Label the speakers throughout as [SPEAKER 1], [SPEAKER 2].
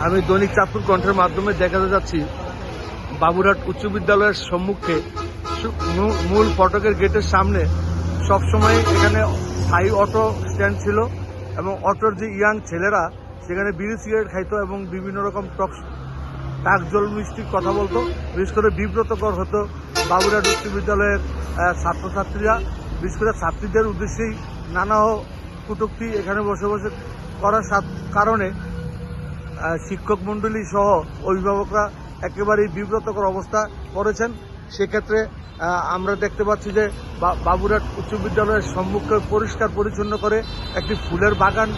[SPEAKER 1] আমি দৈনিক চাঁদপুর কণ্ঠের মাধ্যমে দেখাতে যাচ্ছি বাবুরহাট উচ্চ বিদ্যালয়ের সম্মুখে মূল ফটকের গেটের সামনে সবসময় এখানে স্থায়ী অটো স্ট্যান্ড ছিল এবং অটোর যে ইয়াং ছেলেরা সেখানে বিড়ি সিগারেট খাইতো এবং বিভিন্ন রকম টাক জল মিষ্টি কথা বলতো। বিশেষ করে বিব্রতকর হতো বাবুরহাট উচ্চ বিদ্যালয়ের ছাত্রছাত্রীরা। বিশেষ করে ছাত্রীদের উদ্দেশ্যেই নানা কটূক্তি এখানে বসে বসে করার কারণে শিক্ষক মণ্ডলী সহ অভিভাবকরা একেবারেই বিব্রতকর অবস্থা পড়েছেন। সেক্ষেত্রে আমরা দেখতে পাচ্ছি যে বাবুরহাট উচ্চ বিদ্যালয়ের সম্মুখে পরিষ্কার পরিচ্ছন্ন করে একটি ফুলের বাগান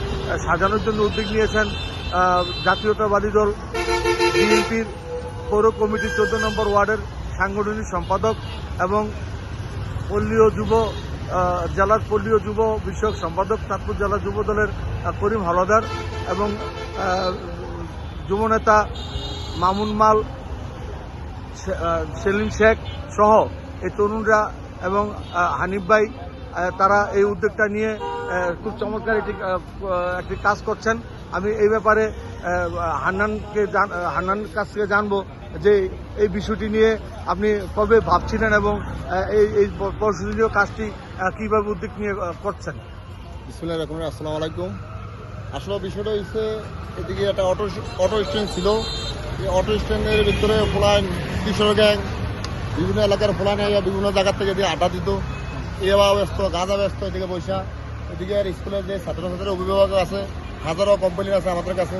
[SPEAKER 1] সাজানোর জন্য উদ্যোগ নিয়েছেন জাতীয়তাবাদী দল বিএনপির পৌর কমিটির 14 নম্বর ওয়ার্ডের সাংগঠনিক সম্পাদক এবং জেলার পল্লীয় যুব বিষয়ক সম্পাদক চাঁদপুর জেলা যুব দলের করিম হলদার এবং যুবনেতা মামুন মাল, সেলিম শেখ সহ এই তরুণরা এবং হানিফ ভাই তারা এই উদ্যোগটা নিয়ে খুব চমৎকার একটি কাজ করছেন। আমি এই ব্যাপারে হান্নান কাছ থেকে জানবো যে এই বিষয়টি নিয়ে আপনি কবে ভাবছিলেন এবং এই প্রশংসনীয় কাজটি কিভাবে উদ্যোগ নিয়ে করছেন।
[SPEAKER 2] বিসমিল্লাহির রহমানির রহিম। আসসালামু আলাইকুম। আসলে বিষয়টা হচ্ছে এদিকে একটা অটো স্ট্যান্ড ছিল। এই অটো স্ট্যান্ডের ভিতরে ফোলাইন কিশোর গ্যাং বিভিন্ন এলাকার ফোলাইন বিভিন্ন জায়গার থেকে দিয়ে আড্ডা দিত। এবা ব্যস্ত, গাঁজা ব্যস্ত, এদিকে পয়সা, এদিকে আর স্কুলের যে ছাত্রছাত্রীর অভিভাবক আছে, হাজারো কোম্পানি আছে আমাদের কাছে।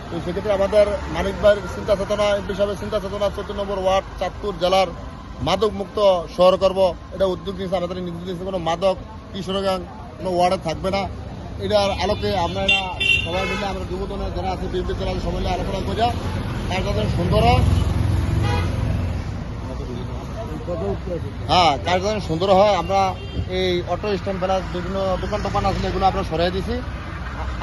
[SPEAKER 2] তো সেক্ষেত্রে আমাদের মানিক ভাইয়ের চিন্তা চেতনা, এমপি সাহেবের চিন্তা চেতনা 14 নম্বর ওয়ার্ড চাঁদপুর জেলার মাদক মুক্ত শহর করব, এটা উদ্যোগ নিয়েছে। আমাদের নির্দেশ দিয়েছে কোনো মাদক কিশোর গ্যাং কোনো ওয়ার্ডে থাকবে না। এটার আলোকে আমরা সবাই মিলে আমরা যুবদলের যারা আছে বিএনপি জেলা সবাই মিলে আলোচনা করে কাজ যাতে সুন্দর হয়, কাজ যাতে সুন্দর হয়। আমরা এই অটো স্ট্যান্ড প্লাস বিভিন্ন দোকান আছে এগুলো আমরা সরাই দিয়েছি।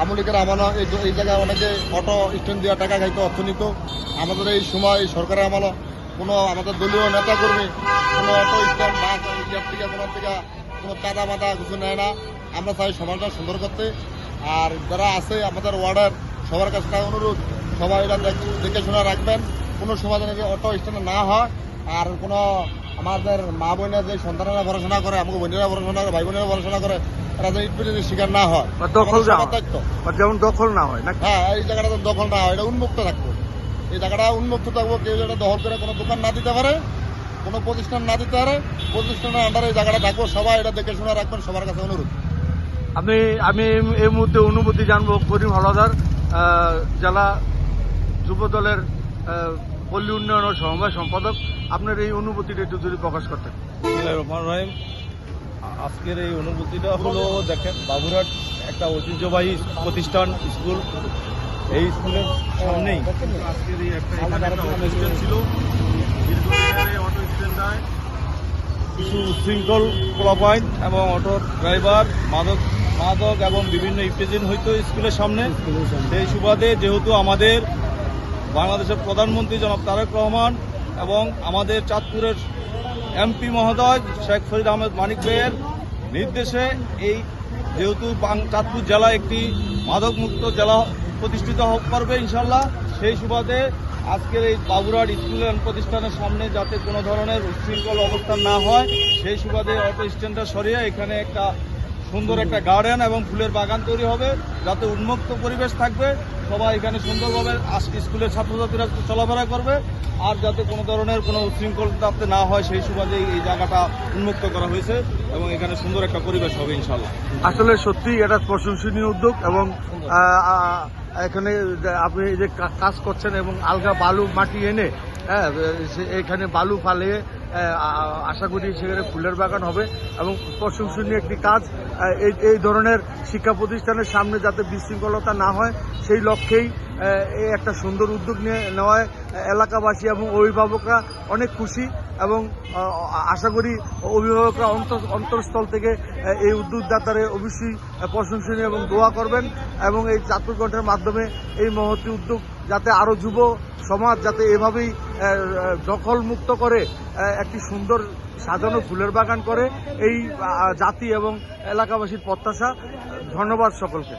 [SPEAKER 2] আমলিকের আমানো এই জায়গায় অনেকে অটো স্ট্যান্ড দেওয়া টাকা খাইতো, অর্থ নিত। আমাদের এই সময় এই সরকারের আমলো কোনো আমাদের দলীয় নেতা কর্মী কোনো অটো স্ট্যান্ড বা ইয়ার থেকে কোনার থেকে কোনো চাঁদা মাদা কিছু নেয় না। আমরা চাই সমাজটা সুন্দর করতে। আর যারা আছে আমাদের ওয়ার্ডের সবার কাছে অনুরোধ, সবাই এটা দেখে শোনা রাখবেন, কোনো সময় যেন অটো স্ট্যান্ড না হয়। আর কোনো আমাদের মা বোনেরা যে সন্তানেরা পড়াশোনা করে, আমাকে বোনেরা পড়াশোনা করে, ভাই বোনেরা পড়াশোনা করে, এরা যেন ইটপিটির শিকার না হয়,
[SPEAKER 1] যেমন দখল না হয়।
[SPEAKER 2] হ্যাঁ, এই জায়গাটা দখল না হয়, এটা উন্মুক্ত থাকবো। এই জায়গাটা উন্মুক্ত থাকবো, কেউ যেন দখল করে কোনো দোকান না দিতে পারে, কোনো প্রতিষ্ঠান না দিতে পারে। প্রতিষ্ঠানের আন্ডারে এই জায়গাটা থাকবো, সবাই এটা দেখে শোনা রাখবেন, সবার কাছে অনুরোধ।
[SPEAKER 1] আমি এই মুহূর্তে অনুমতি জানবো করিম হলদার, জেলা যুব দলের পল্লী উন্নয়ন ও সমবায় সম্পাদক, আপনার এই অনুভূতিটা একটু যদি প্রকাশ করতেন।
[SPEAKER 3] আজকের এই অনুভূতিটা হলো, দেখেন বাবুরহাট একটা ঐতিহ্যবাহী প্রতিষ্ঠান, স্কুল। এই স্কুলের সামনেই আজকের এই একটা অটো স্ট্যান্ড ছিল। দীর্ঘদিনের এই অটো স্ট্যান্ডটায় কিছু উচ্ছৃঙ্খল প্রোভাইড এবং অটো ড্রাইভার মাদক এবং বিভিন্ন ইফটেজিন হইতো স্কুলের সামনে। সেই সুবাদে যেহেতু আমাদের বাংলাদেশের প্রধানমন্ত্রী জনাব তারেক রহমান এবং আমাদের চাঁদপুরের এমপি মহোদয় শেখ ফরিদ আহমেদ মানিক ভাইয়ের নির্দেশে এই যেহেতু চাঁদপুর জেলা একটি মাদকমুক্ত জেলা প্রতিষ্ঠিত করবে ইনশাল্লাহ, সেই সুবাদে আজকের এই বাবুরহাট স্কুল অ্যান্ড প্রতিষ্ঠানের সামনে যাতে কোনো ধরনের উচ্ছৃঙ্খল অবস্থান না হয়, সেই সুবাদে অটো স্ট্যান্ডটা সরিয়ে এখানে একটা সুন্দর একটা গার্ডেন এবং ফুলের বাগান তৈরি হবে, যাতে উন্মুক্ত পরিবেশ থাকবে। সবাই এখানে সুন্দরভাবে স্কুলের ছাত্রছাত্রীরা চলাফেরা করবে, আর যাতে কোনো ধরনের কোনো উচ্ছৃঙ্খল যাতে না হয়, সেই সুবাদে এই জায়গাটা উন্মুক্ত করা হয়েছে এবং এখানে সুন্দর একটা পরিবেশ হবে ইনশাল্লাহ।
[SPEAKER 1] আসলে সত্যি এটা প্রশংসনীয় উদ্যোগ এবং এখানে আপনি যে কাজ করছেন এবং আলগা বালু মাটি এনে এখানে বালু ফালিয়ে আশা করি সেখানে ফুলের বাগান হবে এবং প্রশংসনীয় একটি কাজ। এই ধরনের শিক্ষা প্রতিষ্ঠানের সামনে যাতে বিশৃঙ্খলতা না হয়, সেই লক্ষ্যেই এই একটা সুন্দর উদ্যোগ নেওয়ায় এলাকাবাসী এবং অভিভাবকরা অনেক খুশি এবং আশা করি অভিভাবকরা অন্তরস্থল থেকে এই উদ্যোগদাতারে অবশ্যই প্রশংসনীয় এবং দোয়া করবেন এবং এই চাঁদপুর কণ্ঠের মাধ্যমে এই মহতী উদ্যোগ যাতে আরও যুব সমাজ যাতে এভাবেই দখলমুক্ত করে একটি সুন্দর সাজানো ফুলের বাগান করে, এই জাতি এবং এলাকাবাসীর প্রত্যাশা। ধন্যবাদ সকলকে।